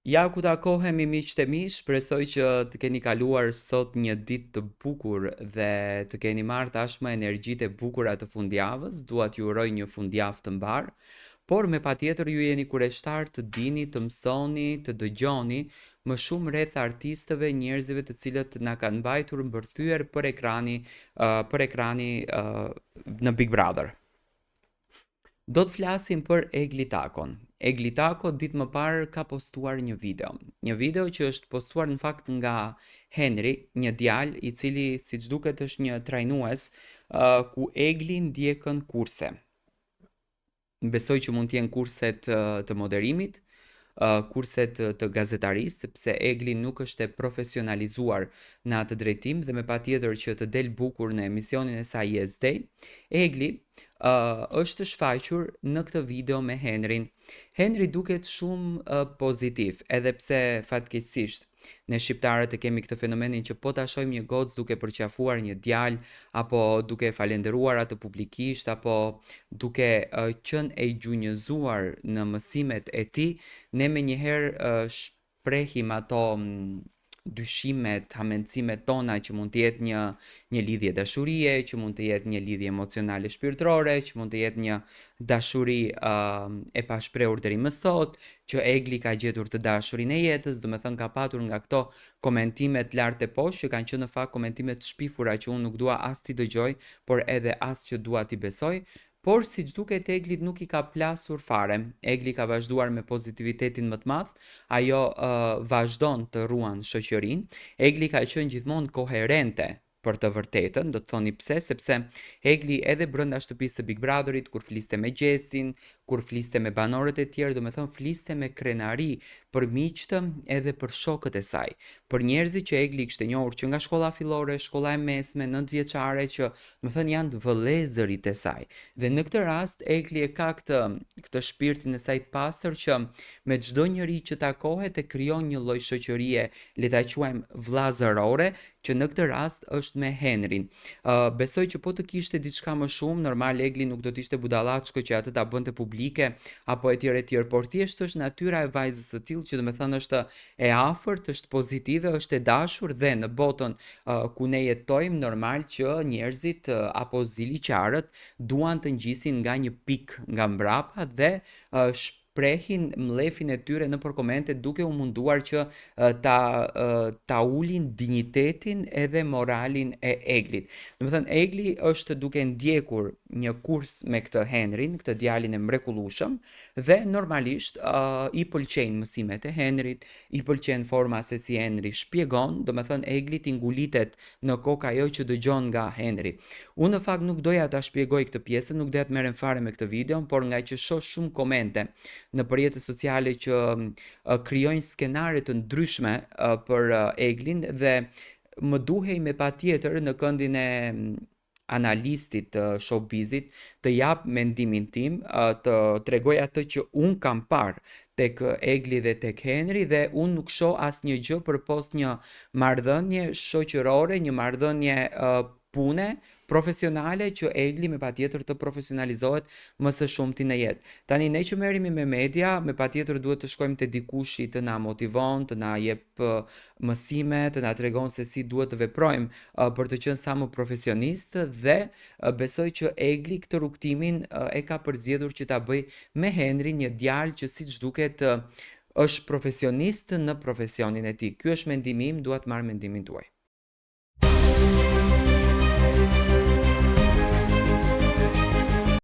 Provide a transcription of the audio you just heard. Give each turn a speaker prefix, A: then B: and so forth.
A: Ja ku takohemi miqtë e mi, shpresoj që të keni kaluar sot një ditë të bukur dhe të keni marrë tashmë energjitë e bukura të fundjavës. Dua t'ju uroj një fundjavë të mbar, por me patjetër ju jeni kureshtar të dini, të mësoni, të dëgjoni më shumë rreth artistëve, njerëzve të cilët na kanë mbajtur mbërthyer për ekrani në Big Brother. Do të flasim për Eglitakon. Eglitako ditë më parë ka postuar një video. Një video që është postuar në fakt nga Henry, një djalë i cili siç duket është një trajnues, ku Egli ndjekën kurse. Besoj që mund të jenë kurset të moderimit, kurset të gazetarisë, sepse Egli nuk është e profesionalizuar në atë drejtim dhe me patjetër që të del bukur në emisionin e saj Yes Day, Egli është shfaqur në këtë video me Henrin. Henri duket shumë pozitiv, edhe pse fatkeqësisht ne shqiptarët e kemi këtë fenomenin që po ta shohim një gocë duke përqafuar një djalë apo duke falendëruar atë publikisht apo duke qenë e gjunjëzuar në mësimet e tij, ne menjëherë shprehim ato dyshimet, hamendësimet tona që mund të jetë një lidhje dashurie, që mund të jetë një lidhje emocionale shpirtërore, që mund të jetë një dashuri e pashprehur deri më sot, që Egli ka gjetur të dashurin e jetës, do me thënë ka patur nga këto komentimet lart e poshtë, që kanë qenë në fakt komentimet të shpifura që unë nuk dua as t'i dëgjoj, por edhe as që dua t'i besoj. Por si që duket Eglit nuk i ka plasur fare. Egli ka vazhduar me pozitivitetin më të madh, ajo vazhdon të ruan shoqërinë. Egli ka qenë gjithmonë koherente për të vërtetën, do të thoni pse, sepse Egli edhe brenda shtëpisë së Big Brotherit, kur fliste me Gjestin, kur fliste me banorët e tjerë, do me thënë fliste me krenari për miqtë edhe për shokët e saj, për njerëzit që Egli kishte njohur që nga shkolla fillore, shkolla e mesme, 9 vjeçare, që do të thënë janë vëllezërit e saj. Dhe në këtë rast Egli e ka këtë shpirtin e saj të pastër që me çdo njeri që takohet e krijon një lloj shoqërie, le ta quajmë vllazërore, që në këtë rast është me Henrin. Besoj që po të kishte diçka më shumë, normal Egli nuk do të ishte budallachkë që atë ta bënte publike apo etj, por thjesht është natyra e vajzës së tillë që do të thënë është e afërt, është pozitive, është e dashur dhe në botën ku ne jetojmë normal që njerëzit apo ziliqarët duan të ngjisin nga një pik nga mbrapa dhe shprehin mlefin e tyre nëpër komente duke u munduar që ta ulin dinjitetin edhe moralin e Eglit. Do të thënë Egli është duke ndjekur një kurs me këtë Henrin, këtë djalin e mrekullueshëm dhe normalisht i pëlqejnë mësimet e Henrit, i pëlqen forma se si Henri shpjegon, do të thënë Eglit i ngulitet në kokë ajo që dëgjon nga Henri. Unë në fakt nuk doja ta shpjegoj këtë pjesë, nuk doja të merrem fare me këtë video, por nga që shoh shumë komente në rrjetet sociale që krijojnë skenare të ndryshme për Eglin dhe më duhej me patjetër në këndin e analistit të showbizit të jap mendimin tim, të tregoj atë që un kam parë tek Egli dhe tek Henri dhe unë nuk shoh asnjë gjë përpost një marrëdhënie shoqërore, një marrëdhënie pune profesionale që Egli me patjetër të profesionalizohet më së shumti në jetë. Tani ne që merremi me media, me patjetër duhet të shkojmë te dikush i të na motivon, të na jep mësime, të na tregon se si duhet të veprojmë për të qenë sa më profesionist dhe besoj që Egli këtë rrugtimin e ka përzgjedhur që ta bëj me Henrin, një djalë që siç duket është profesionist në profesionin e tij. Ky është mendimi im, dua të marr mendimin tuaj.